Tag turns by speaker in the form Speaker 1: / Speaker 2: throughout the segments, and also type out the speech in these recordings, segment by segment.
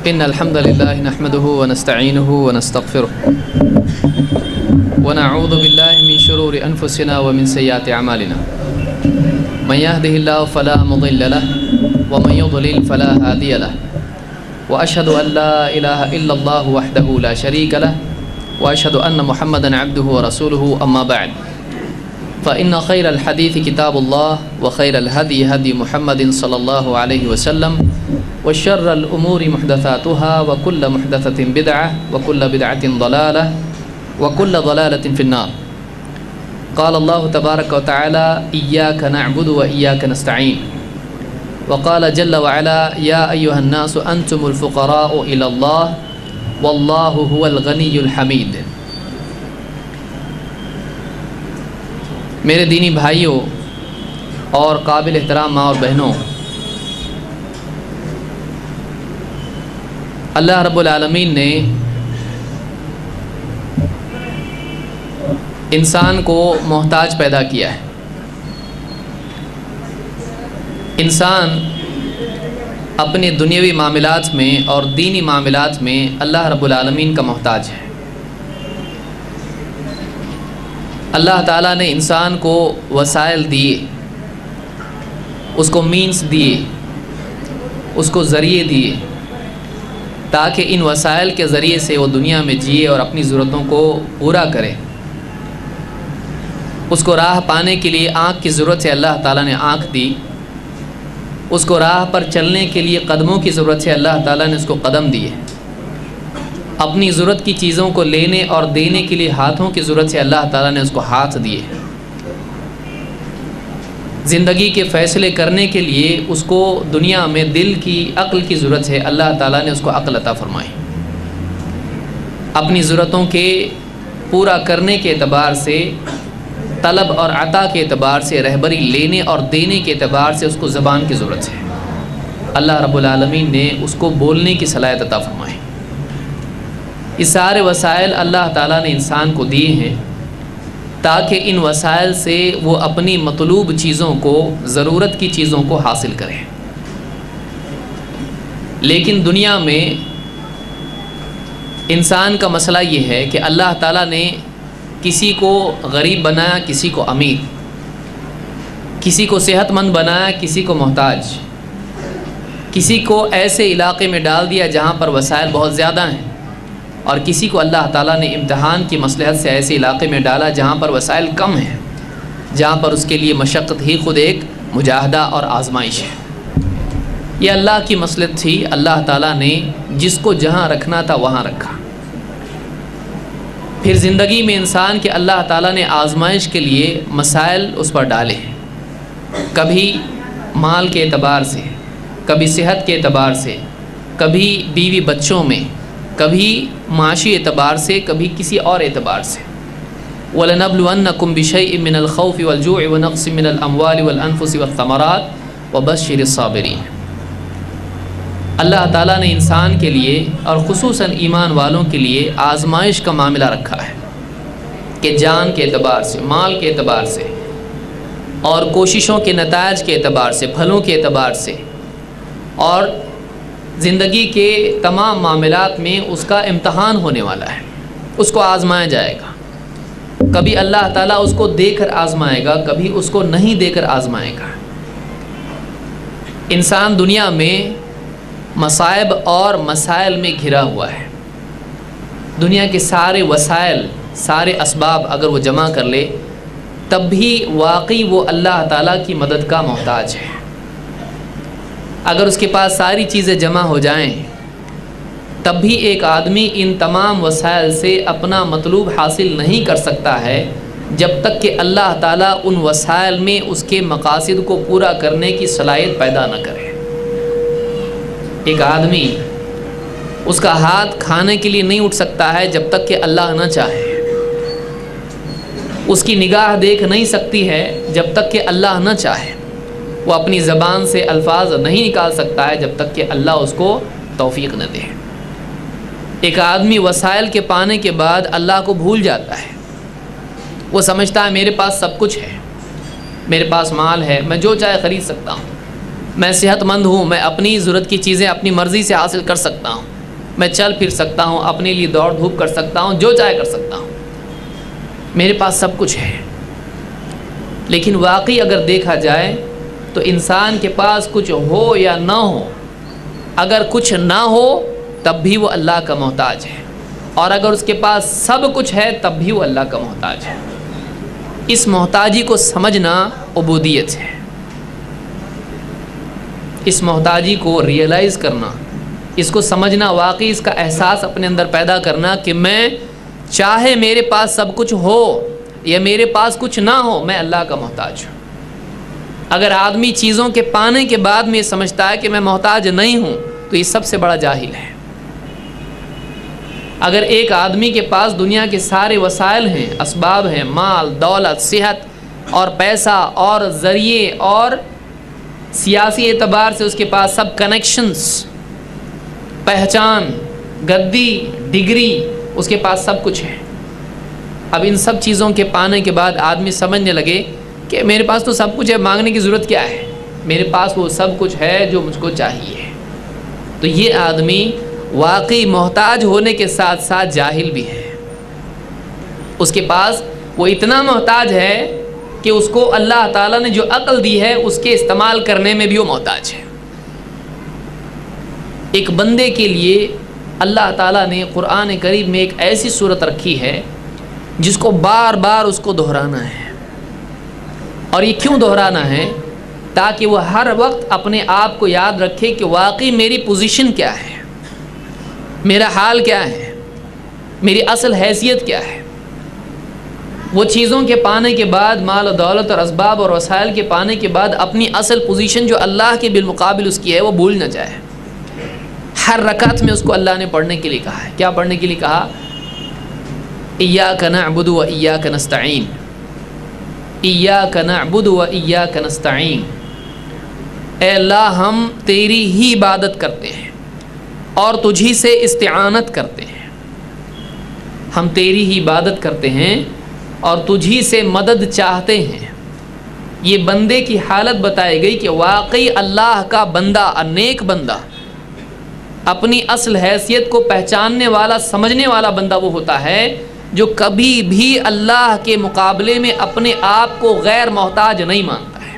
Speaker 1: إن الحمد لله نحمده ونستعينه ونستغفره ونعوذ بالله من شرور أنفسنا ومن سيئات أعمالنا من يهده الله فلا مضل له ومن يضلل فلا هادي له وأشهد أن لا إله إلا الله وحده لا شريك له وأشهد أن محمدا عبده ورسوله أما بعد فإن خير الحديث كتاب الله وخير الهدي هدي محمد صلى الله عليه وسلم وشر الأمور محدثاتها وكل محدثة بدعة وكل بدعة ضلالة وكل ضلالة في النار. قال الله تبارك وتعالى إياك نعبد وإياك نستعين. وقال جل وعلا يا أيها الناس أنتم الفقراء إلى الله والله هو الغني الحميد. میرے دینی بھائیوں اور قابل احترام ماں اور بہنوں، اللہ رب العالمین نے انسان کو محتاج پیدا کیا ہے۔ انسان اپنے دنیاوی معاملات میں اور دینی معاملات میں اللہ رب العالمین کا محتاج ہے۔ اللہ تعالیٰ نے انسان کو وسائل دیے، اس کو مینس دیے، اس کو ذریعے دیے تاکہ ان وسائل کے ذریعے سے وہ دنیا میں جیے اور اپنی ضرورتوں کو پورا کرے۔ اس کو راہ پانے کے لیے آنکھ کی ضرورت ہے، اللہ تعالیٰ نے آنکھ دی۔ اس کو راہ پر چلنے کے لیے قدموں کی ضرورت ہے، اللہ تعالیٰ نے اس کو قدم دیے۔ اپنی ضرورت کی چیزوں کو لینے اور دینے کے لیے ہاتھوں کی ضرورت ہے، اللہ تعالیٰ نے اس کو ہاتھ دیے۔ زندگی کے فیصلے کرنے کے لیے اس کو دنیا میں دل کی عقل کی ضرورت ہے، اللہ تعالیٰ نے اس کو عقل عطا فرمائی۔ اپنی ضرورتوں کے پورا کرنے کے اعتبار سے، طلب اور عطا کے اعتبار سے، رہبری لینے اور دینے کے اعتبار سے اس کو زبان کی ضرورت ہے۔ اللہ رب العالمین نے اس کو بولنے کی صلاحیت عطا فرمائی۔ یہ سارے وسائل اللہ تعالیٰ نے انسان کو دیے ہیں تاکہ ان وسائل سے وہ اپنی مطلوب چیزوں کو، ضرورت کی چیزوں کو حاصل کریں۔ لیکن دنیا میں انسان کا مسئلہ یہ ہے کہ اللہ تعالیٰ نے کسی کو غریب بنایا، کسی کو امیر، کسی کو صحت مند بنایا، کسی کو محتاج، کسی کو ایسے علاقے میں ڈال دیا جہاں پر وسائل بہت زیادہ ہیں، اور کسی کو اللہ تعالیٰ نے امتحان کی مصلحت سے ایسے علاقے میں ڈالا جہاں پر وسائل کم ہیں، جہاں پر اس کے لیے مشقت ہی خود ایک مجاہدہ اور آزمائش ہے۔ یہ اللہ کی مصلحت تھی، اللہ تعالیٰ نے جس کو جہاں رکھنا تھا وہاں رکھا۔ پھر زندگی میں انسان کے اللہ تعالیٰ نے آزمائش کے لیے مسائل اس پر ڈالے ہیں، کبھی مال کے اعتبار سے، کبھی صحت کے اعتبار سے، کبھی بیوی بچوں میں، کبھی معاشی اعتبار سے، کبھی کسی اور اعتبار سے۔ وَلَنَبْلُوَنَّكُمْ بِشَيْءٍ مِّنَ الْخَوْفِ وَالْجُوعِ وَنَقْصٍ مِّنَ الْأَمْوَالِ وَالْأَنفُسِ وَالثَّمَرَاتِ وَبَشِّرِ الصَّابِرِينَ۔ اللہ تعالیٰ نے انسان کے لیے اور خصوصاً ایمان والوں کے لیے آزمائش کا معاملہ رکھا ہے کہ جان کے اعتبار سے، مال کے اعتبار سے، اور کوششوں کے نتائج کے اعتبار سے، پھلوں کے اعتبار سے، اور زندگی کے تمام معاملات میں اس کا امتحان ہونے والا ہے، اس کو آزمایا جائے گا۔ کبھی اللہ تعالیٰ اس کو دے کر آزمائے گا، کبھی اس کو نہیں دے کر آزمائے گا۔ انسان دنیا میں مصائب اور مسائل میں گھرا ہوا ہے۔ دنیا کے سارے وسائل، سارے اسباب اگر وہ جمع کر لے تب بھی واقعی وہ اللہ تعالیٰ کی مدد کا محتاج ہے۔ اگر اس کے پاس ساری چیزیں جمع ہو جائیں تب بھی ایک آدمی ان تمام وسائل سے اپنا مطلوب حاصل نہیں کر سکتا ہے جب تک کہ اللہ تعالیٰ ان وسائل میں اس کے مقاصد کو پورا کرنے کی صلاحیت پیدا نہ کرے۔ ایک آدمی، اس کا ہاتھ کھانے کے لیے نہیں اٹھ سکتا ہے جب تک کہ اللہ نہ چاہے، اس کی نگاہ دیکھ نہیں سکتی ہے جب تک کہ اللہ نہ چاہے، وہ اپنی زبان سے الفاظ نہیں نکال سکتا ہے جب تک کہ اللہ اس کو توفیق نہ دے۔ ایک آدمی وسائل کے پانے کے بعد اللہ کو بھول جاتا ہے، وہ سمجھتا ہے میرے پاس سب کچھ ہے، میرے پاس مال ہے، میں جو چاہے خرید سکتا ہوں، میں صحت مند ہوں، میں اپنی ضرورت کی چیزیں اپنی مرضی سے حاصل کر سکتا ہوں، میں چل پھر سکتا ہوں، اپنے لیے دوڑ دھوپ کر سکتا ہوں، جو چاہے کر سکتا ہوں، میرے پاس سب کچھ ہے۔ لیکن واقعی اگر دیکھا جائے تو انسان کے پاس کچھ ہو یا نہ ہو، اگر کچھ نہ ہو تب بھی وہ اللہ کا محتاج ہے، اور اگر اس کے پاس سب کچھ ہے تب بھی وہ اللہ کا محتاج ہے۔ اس محتاجی کو سمجھنا عبودیت ہے، اس محتاجی کو ریئلائز کرنا، اس کو سمجھنا، واقعی اس کا احساس اپنے اندر پیدا کرنا کہ میں چاہے میرے پاس سب کچھ ہو یا میرے پاس کچھ نہ ہو، میں اللہ کا محتاج ہوں۔ اگر آدمی چیزوں کے پانے کے بعد میں یہ سمجھتا ہے کہ میں محتاج نہیں ہوں تو یہ سب سے بڑا جاہل ہے۔ اگر ایک آدمی کے پاس دنیا کے سارے وسائل ہیں، اسباب ہیں، مال، دولت، صحت اور پیسہ اور ذریعے اور سیاسی اعتبار سے اس کے پاس سب کنیکشنز، پہچان، گدی، ڈگری، اس کے پاس سب کچھ ہے، اب ان سب چیزوں کے پانے کے بعد آدمی سمجھنے لگے کہ میرے پاس تو سب کچھ ہے، مانگنے کی ضرورت کیا ہے، میرے پاس وہ سب کچھ ہے جو مجھ کو چاہیے، تو یہ آدمی واقعی محتاج ہونے کے ساتھ ساتھ جاہل بھی ہے۔ اس کے پاس وہ اتنا محتاج ہے کہ اس کو اللہ تعالیٰ نے جو عقل دی ہے اس کے استعمال کرنے میں بھی وہ محتاج ہے۔ ایک بندے کے لیے اللہ تعالیٰ نے قرآن کریم میں ایک ایسی صورت رکھی ہے جس کو بار بار اس کو دہرانا ہے، اور یہ کیوں دہرانا ہے؟ تاکہ وہ ہر وقت اپنے آپ کو یاد رکھے کہ واقعی میری پوزیشن کیا ہے، میرا حال کیا ہے، میری اصل حیثیت کیا ہے۔ وہ چیزوں کے پانے کے بعد، مال و دولت اور اسباب اور وسائل کے پانے کے بعد اپنی اصل پوزیشن جو اللہ کے بالمقابل اس کی ہے وہ بھول نہ جائے۔ ہر رکعت میں اس کو اللہ نے پڑھنے کے لیے کہا ہے۔ کیا پڑھنے کے لیے کہا؟ ایاک نعبد و ایاک نستعین، ایاک نعبد و ایاک نستعین، اے اللہ ہم تیری ہی عبادت کرتے ہیں اور تجھی سے استعانت کرتے ہیں، ہم تیری ہی عبادت کرتے ہیں اور تجھی سے مدد چاہتے ہیں۔ یہ بندے کی حالت بتائی گئی کہ واقعی اللہ کا بندہ، نیک بندہ، اپنی اصل حیثیت کو پہچاننے والا، سمجھنے والا بندہ وہ ہوتا ہے جو کبھی بھی اللہ کے مقابلے میں اپنے آپ کو غیر محتاج نہیں مانتا ہے۔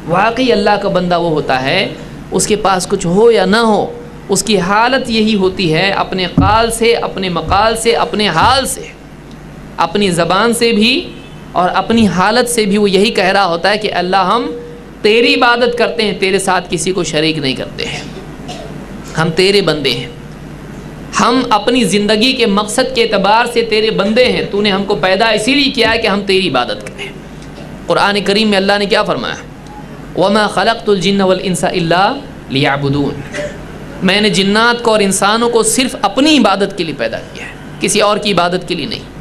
Speaker 1: واقعی اللہ کا بندہ وہ ہوتا ہے، اس کے پاس کچھ ہو یا نہ ہو، اس کی حالت یہی ہوتی ہے، اپنے قال سے، اپنے مقال سے، اپنے حال سے، اپنی زبان سے بھی اور اپنی حالت سے بھی وہ یہی کہہ رہا ہوتا ہے کہ اللہ ہم تیری عبادت کرتے ہیں، تیرے ساتھ کسی کو شریک نہیں کرتے ہیں، ہم تیرے بندے ہیں، ہم اپنی زندگی کے مقصد کے اعتبار سے تیرے بندے ہیں، تو نے ہم کو پیدا اسی لیے کیا ہے کہ ہم تیری عبادت کریں۔ قرآن کریم میں اللہ نے کیا فرمایا؟ وَمَا خَلَقْتُ الْجِنَّ وَالْإِنسَ إِلَّا لِيَعْبُدُونَ، میں نے جنات کو اور انسانوں کو صرف اپنی عبادت کے لیے پیدا کیا ہے، کسی اور کی عبادت کے لیے نہیں۔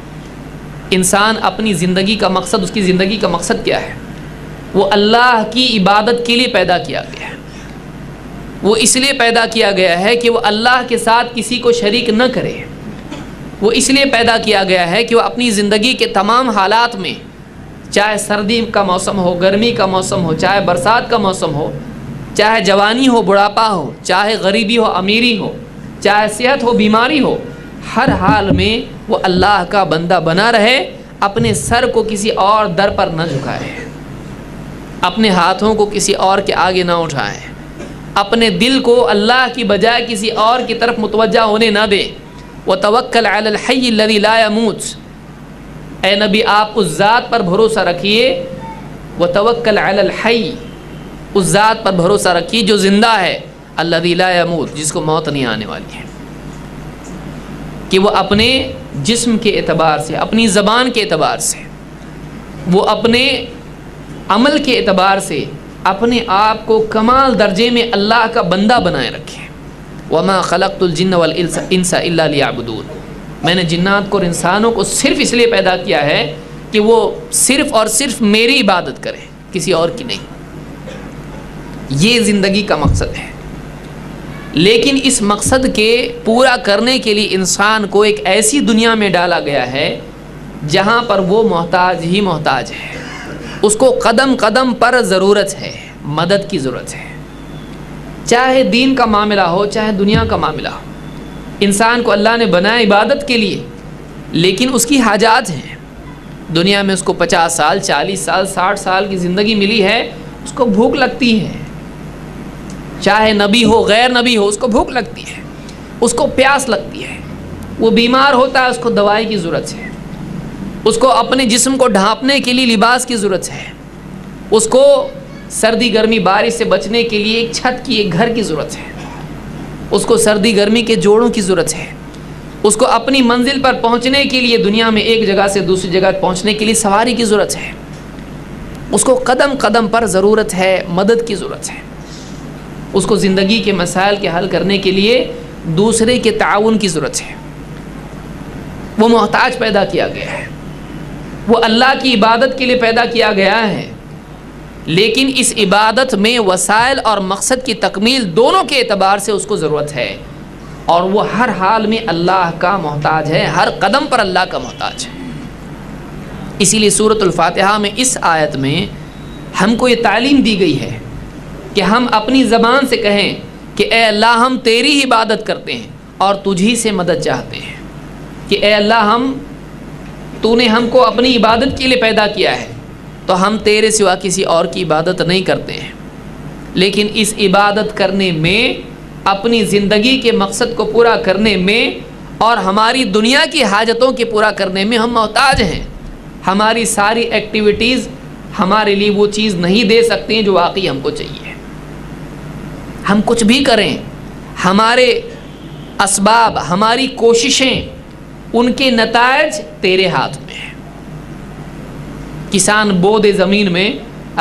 Speaker 1: انسان اپنی زندگی کا مقصد، اس کی زندگی کا مقصد کیا ہے؟ وہ اللہ کی عبادت کے لیے پیدا کیا گیا ہے، وہ اس لیے پیدا کیا گیا ہے کہ وہ اللہ کے ساتھ کسی کو شریک نہ کرے، وہ اس لیے پیدا کیا گیا ہے کہ وہ اپنی زندگی کے تمام حالات میں، چاہے سردی کا موسم ہو، گرمی کا موسم ہو، چاہے برسات کا موسم ہو، چاہے جوانی ہو، بڑھاپا ہو، چاہے غریبی ہو، امیری ہو، چاہے صحت ہو، بیماری ہو، ہر حال میں وہ اللہ کا بندہ بنا رہے، اپنے سر کو کسی اور در پر نہ جھکائے، اپنے ہاتھوں کو کسی اور کے آگے نہ اٹھائے، اپنے دل کو اللہ کی بجائے کسی اور کی طرف متوجہ ہونے نہ دے۔ وَتَوَكَّلْ عَلَى الْحَيِّ الَّذِي لَا يَمُوتُ، اے نبی آپ اس ذات پر بھروسہ رکھیے، وَتَوَكَّلْ عَلَى الْحَيِّ، اس ذات پر بھروسہ رکھیے جو زندہ ہے، الَّذِي لَا يَمُوتُ، جس کو موت نہیں آنے والی ہے، کہ وہ اپنے جسم کے اعتبار سے، اپنی زبان کے اعتبار سے، وہ اپنے عمل کے اعتبار سے اپنے آپ کو کمال درجے میں اللہ کا بندہ بنائے رکھے۔ وَمَا خَلَقْتُ الْجِنَّ وَالْإِنسَ إِلَّا لِيَعْبُدُونَ، میں نے جنات کو اور انسانوں کو صرف اس لیے پیدا کیا ہے کہ وہ صرف اور صرف میری عبادت کریں، کسی اور کی نہیں۔ یہ زندگی کا مقصد ہے، لیکن اس مقصد کے پورا کرنے کے لیے انسان کو ایک ایسی دنیا میں ڈالا گیا ہے جہاں پر وہ محتاج ہی محتاج ہے، اس کو قدم قدم پر ضرورت ہے، مدد کی ضرورت ہے، چاہے دین کا معاملہ ہو، چاہے دنیا کا معاملہ ہو۔ انسان کو اللہ نے بنایا عبادت کے لیے، لیکن اس کی حاجات ہیں۔ دنیا میں اس کو 50 سال 40 سال 60 سال کی زندگی ملی ہے، اس کو بھوک لگتی ہے، چاہے نبی ہو غیر نبی ہو، اس کو بھوک لگتی ہے، اس کو پیاس لگتی ہے، وہ بیمار ہوتا ہے، اس کو دوائی کی ضرورت ہے، اس کو اپنے جسم کو ڈھانپنے کے لیے لباس کی ضرورت ہے، اس کو سردی گرمی بارش سے بچنے کے لیے ایک چھت کی ایک گھر کی ضرورت ہے، اس کو سردی گرمی کے جوڑوں کی ضرورت ہے، اس کو اپنی منزل پر پہنچنے کے لیے دنیا میں ایک جگہ سے دوسری جگہ پہنچنے کے لیے سواری کی ضرورت ہے، اس کو قدم قدم پر ضرورت ہے، مدد کی ضرورت ہے، اس کو زندگی کے مسائل کے حل کرنے کے لیے دوسرے کے تعاون کی ضرورت ہے۔ وہ محتاج پیدا کیا گیا ہے، وہ اللہ کی عبادت کے لیے پیدا کیا گیا ہے، لیکن اس عبادت میں وسائل اور مقصد کی تکمیل دونوں کے اعتبار سے اس کو ضرورت ہے، اور وہ ہر حال میں اللہ کا محتاج ہے، ہر قدم پر اللہ کا محتاج ہے۔ اسی لیے سورۃ الفاتحہ میں اس آیت میں ہم کو یہ تعلیم دی گئی ہے کہ ہم اپنی زبان سے کہیں کہ اے اللہ ہم تیری ہی عبادت کرتے ہیں اور تجھی سے مدد چاہتے ہیں، کہ اے اللہ تو نے ہم کو اپنی عبادت کے لیے پیدا کیا ہے، تو ہم تیرے سوا کسی اور کی عبادت نہیں کرتے ہیں، لیکن اس عبادت کرنے میں، اپنی زندگی کے مقصد کو پورا کرنے میں اور ہماری دنیا کی حاجتوں کے پورا کرنے میں ہم محتاج ہیں۔ ہماری ساری ایکٹیویٹیز ہمارے لیے وہ چیز نہیں دے سکتے ہیں جو واقعی ہم کو چاہیے۔ ہم کچھ بھی کریں، ہمارے اسباب، ہماری کوششیں، ان کے نتائج تیرے ہاتھ میں ہیں۔ کسان بو دے زمین میں،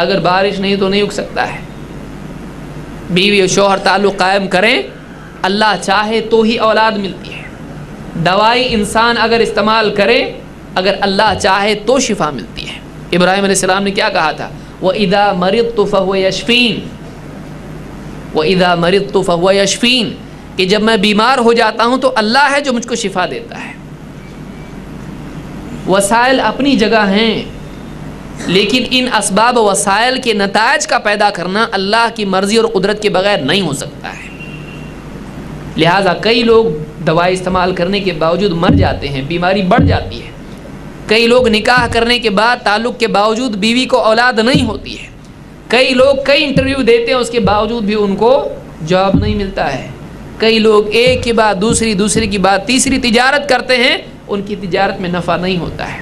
Speaker 1: اگر بارش نہیں تو نہیں اگ سکتا ہے۔ بیوی اور شوہر تعلق قائم کریں، اللہ چاہے تو ہی اولاد ملتی ہے۔ دوائی انسان اگر استعمال کرے، اگر اللہ چاہے تو شفا ملتی ہے۔ ابراہیم علیہ السلام نے کیا کہا تھا؟ وَإِذَا مَرِضْتُ فَهُوَ يَشْفِينِ، وَإِذَا مَرِضْتُ فَهُوَ يَشْفِينِ، کہ جب میں بیمار ہو جاتا ہوں تو اللہ ہے جو مجھ کو شفا دیتا ہے۔ وسائل اپنی جگہ ہیں، لیکن ان اسباب و وسائل کے نتائج کا پیدا کرنا اللہ کی مرضی اور قدرت کے بغیر نہیں ہو سکتا ہے۔ لہٰذا کئی لوگ دوائی استعمال کرنے کے باوجود مر جاتے ہیں، بیماری بڑھ جاتی ہے۔ کئی لوگ نکاح کرنے کے بعد تعلق کے باوجود بیوی کو اولاد نہیں ہوتی ہے۔ کئی لوگ کئی انٹرویو دیتے ہیں، اس کے باوجود بھی ان کو جاب نہیں ملتا ہے۔ کئی لوگ ایک کے بعد دوسری، دوسری کی بعد تیسری تجارت کرتے ہیں، ان کی تجارت میں نفع نہیں ہوتا ہے۔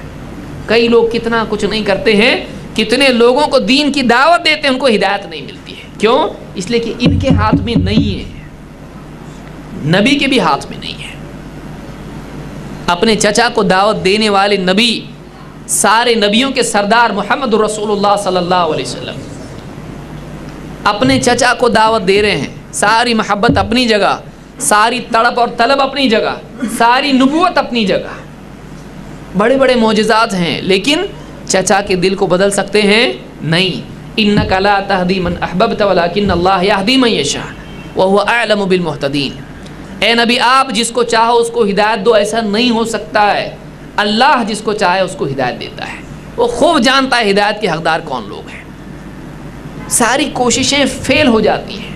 Speaker 1: کئی لوگ کتنا کچھ نہیں کرتے ہیں، کتنے لوگوں کو دین کی دعوت دیتے ہیں، ان کو ہدایت نہیں ملتی ہے۔ کیوں؟ اس لیے کہ ان کے ہاتھ میں نہیں ہے، نبی کے بھی ہاتھ میں نہیں ہے۔ اپنے چچا کو دعوت دینے والے نبی، سارے نبیوں کے سردار محمد رسول اللہ صلی اللہ علیہ وسلم اپنے چچا کو دعوت دے رہے ہیں۔ ساری محبت اپنی جگہ، ساری تڑپ اور طلب اپنی جگہ، ساری نبوت اپنی جگہ، بڑے بڑے معجزات ہیں، لیکن چچا کے دل کو بدل سکتے ہیں؟ نہیں۔ انک لا تہدی من احببت ولکن اللہ یہدی من یشاء وہو اعلم بالمہتدین۔ اے نبی، آپ جس کو چاہو اس کو ہدایت دو، ایسا نہیں ہو سکتا ہے۔ اللہ جس کو چاہے اس کو ہدایت دیتا ہے، وہ خوب جانتا ہے ہدایت کے حقدار کون لوگ ہیں۔ ساری کوششیں فیل ہو جاتی ہیں،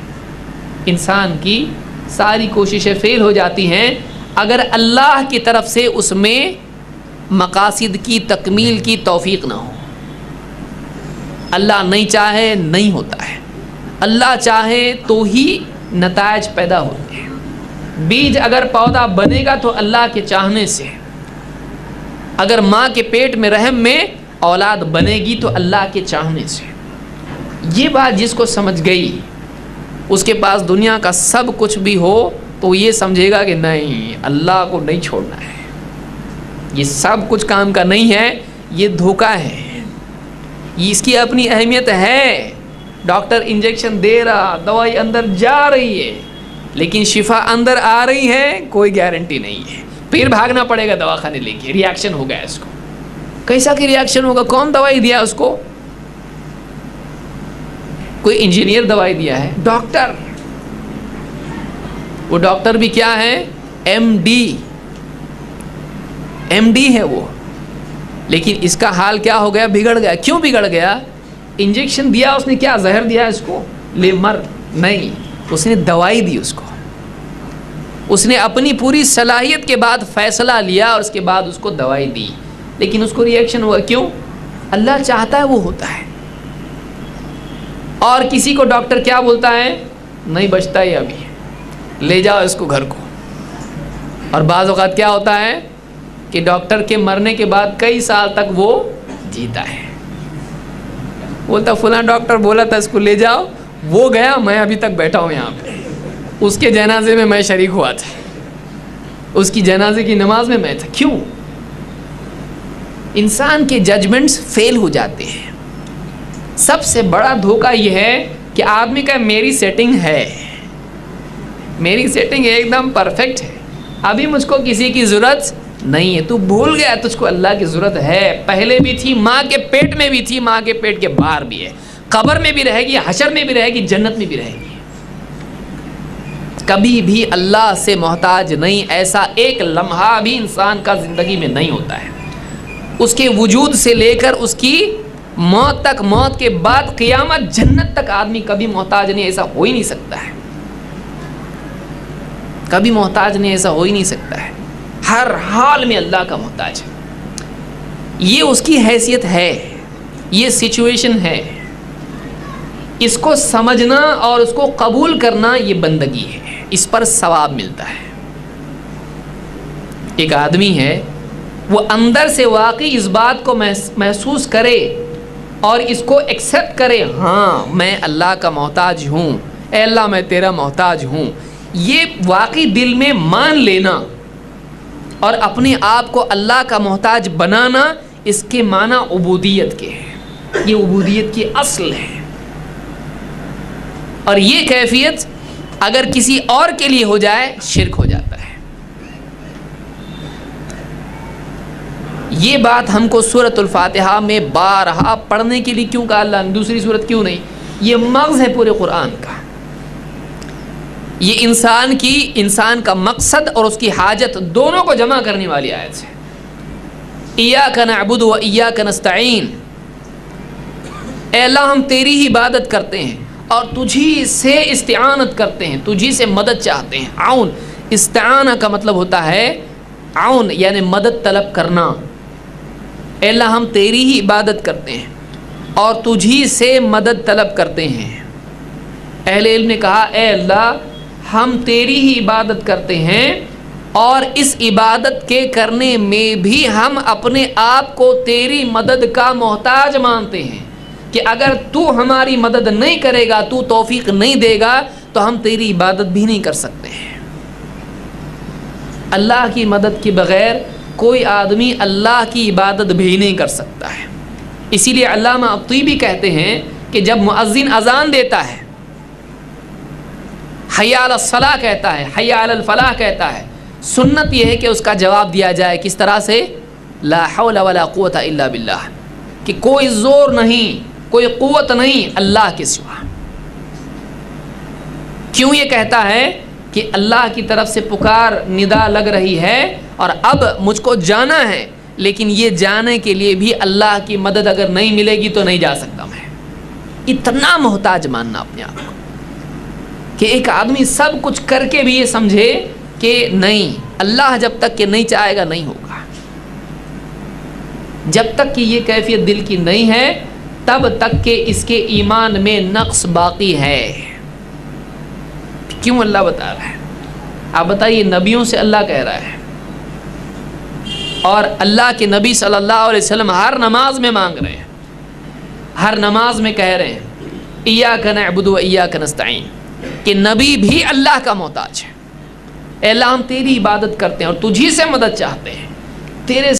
Speaker 1: انسان کی ساری کوششیں فیل ہو جاتی ہیں اگر اللہ کی طرف سے اس میں مقاصد کی تکمیل کی توفیق نہ ہو۔ اللہ نہیں چاہے نہیں ہوتا ہے، اللہ چاہے تو ہی نتائج پیدا ہوتے ہیں۔ بیج اگر پودا بنے گا تو اللہ کے چاہنے سے، اگر ماں کے پیٹ میں رحم میں اولاد بنے گی تو اللہ کے چاہنے سے۔ یہ بات جس کو سمجھ گئی، اس کے پاس دنیا کا سب کچھ بھی ہو تو یہ سمجھے گا کہ نہیں، اللہ کو نہیں چھوڑنا ہے، یہ سب کچھ کام کا نہیں ہے، یہ دھوکہ ہے، اس کی اپنی اہمیت ہے۔ ڈاکٹر انجیکشن دے رہا، دوائی اندر جا رہی ہے، لیکن شفا اندر آ رہی ہے، کوئی گارنٹی نہیں ہے۔ پھر بھاگنا پڑے گا دواخانے لے کے، ریاکشن ہو گیا اس کو۔ کیسا کہ ریاکشن ہوگا؟ کون دوائی دیا اس کو؟ کوئی انجینئر دوائی دیا ہے، ڈاکٹر۔ وہ ڈاکٹر بھی کیا ہے؟ ایم ڈی ہے وہ، لیکن اس کا حال کیا ہو گیا؟ بگڑ گیا۔ کیوں بگڑ گیا؟ انجیکشن دیا اس نے، کیا زہر دیا اس کو لے مر؟ نہیں، اس نے دوائی دی اس کو۔ اس نے اپنی پوری صلاحیت کے بعد فیصلہ لیا اور اس کے بعد اس کو دوائی دی، لیکن اس کو ریئیکشن ہوا. کیوں؟ اللہ چاہتا ہے وہ ہوتا ہے. اور کسی کو ڈاکٹر کیا بولتا ہے؟ نہیں بچتا ہی ابھی، لے جاؤ اس کو گھر کو. اور بعض اوقات کیا ہوتا ہے کہ ڈاکٹر کے مرنے کے بعد کئی سال تک وہ جیتا ہے. بولتا فلاں ڈاکٹر بولا تھا اس کو لے جاؤ، وہ گیا، میں ابھی تک بیٹھا ہوں یہاں پہ، اس کے جنازے میں میں شریک ہوا تھا، اس کی جنازے کی نماز میں میں تھا. کیوں؟ انسان کے ججمنٹس فیل ہو جاتے ہیں. سب سے بڑا دھوکہ یہ ہے کہ آدمی کا میری سیٹنگ ہے، میری سیٹنگ ایک دم پرفیکٹ ہے، ابھی مجھ کو کسی کی ضرورت نہیں ہے. تو بھول گیا تجھ کو اللہ کی ضرورت ہے، پہلے بھی تھی، ماں کے پیٹ میں بھی تھی، ماں کے پیٹ کے باہر بھی ہے، قبر میں بھی رہے گی، حشر میں بھی رہے گی، جنت میں بھی رہے گی. کبھی بھی اللہ سے محتاج نہیں، ایسا ایک لمحہ بھی انسان کا زندگی میں نہیں ہوتا ہے. اس کے وجود سے لے کر اس کی موت تک، موت کے بعد قیامت، جنت تک آدمی کبھی محتاج نہیں. ایسا ہو ہی نہیں سکتا ہے، کبھی محتاج نہیں، ایسا ہو ہی نہیں سکتا ہے. ہر حال میں اللہ کا محتاج ہے. یہ اس کی حیثیت ہے، یہ سچویشن ہے. اس کو سمجھنا اور اس کو قبول کرنا یہ بندگی ہے، اس پر ثواب ملتا ہے. ایک آدمی ہے، وہ اندر سے واقعی اس بات کو محسوس کرے اور اس کو ایکسیپٹ کرے، ہاں میں اللہ کا محتاج ہوں، اے اللہ میں تیرا محتاج ہوں. یہ واقعی دل میں مان لینا اور اپنے آپ کو اللہ کا محتاج بنانا، اس کے معنی عبودیت کے ہیں. یہ عبودیت کی اصل ہے. اور یہ کیفیت اگر کسی اور کے لیے ہو جائے شرک ہو جاتا ہے. یہ بات ہم کو سورۃ الفاتحہ میں بارہا پڑھنے کے لیے کیوں کہا اللہ نے؟ دوسری سورت کیوں نہیں؟ یہ مغز ہے پورے قرآن کا. یہ انسان کا مقصد اور اس کی حاجت دونوں کو جمع کرنے والی آیت ہے. ایاک نعبد و ایاک نستعین، اے اللہ ہم تیری ہی عبادت کرتے ہیں اور تجھی سے استعانت کرتے ہیں، تجھی سے مدد چاہتے ہیں. عون، استعانہ کا مطلب ہوتا ہے عون، یعنی مدد طلب کرنا. اے اللہ ہم تیری ہی عبادت کرتے ہیں اور تجھی سے مدد طلب کرتے ہیں. اہل علم نے کہا اے اللہ ہم تیری ہی عبادت کرتے ہیں اور اس عبادت کے کرنے میں بھی ہم اپنے آپ کو تیری مدد کا محتاج مانتے ہیں کہ اگر تو ہماری مدد نہیں کرے گا، تو توفیق نہیں دے گا تو ہم تیری عبادت بھی نہیں کر سکتے ہیں. اللہ کی مدد کے بغیر کوئی آدمی اللہ کی عبادت بھی نہیں کر سکتا ہے. اسی لیے علامہ الطیبی کہتے ہیں کہ جب مؤذن اذان دیتا ہے، حی علی الصلاۃ کہتا ہے، حی علی الفلاح کہتا ہے، سنت یہ ہے کہ اس کا جواب دیا جائے کس طرح سے؟ لا حول ولا قوت الا باللہ، کہ کوئی زور نہیں، کوئی قوت نہیں اللہ کے سوا. کیوں یہ کہتا ہے؟ کہ اللہ کی طرف سے پکار ندا لگ رہی ہے اور اب مجھ کو جانا ہے، لیکن یہ جانے کے لیے بھی اللہ کی مدد اگر نہیں ملے گی تو نہیں جا سکتا میں. اتنا محتاج ماننا اپنے آپ کو کہ ایک آدمی سب کچھ کر کے بھی یہ سمجھے کہ نہیں، اللہ جب تک کہ نہیں چاہے گا نہیں ہوگا. جب تک کہ یہ کیفیت دل کی نہیں ہے تب تک کہ اس کے ایمان میں نقص باقی ہے. کیوں اللہ بتا رہا ہے؟ آپ بتائیے، نبیوں سے اللہ کہہ رہا ہے اور اللہ کے نبی صلی اللہ علیہ وسلم ہر نماز میں مانگ رہے ہیں، ہر نماز میں کہہ رہے ہیں ایاک نعبد و ایاک نستعین، کہ نبی بھی اللہ کا محتاج ہے. اے اللہ ہم تیری عبادت کرتے ہیں اور تجھی سے مدد چاہتے ہیں، تیرے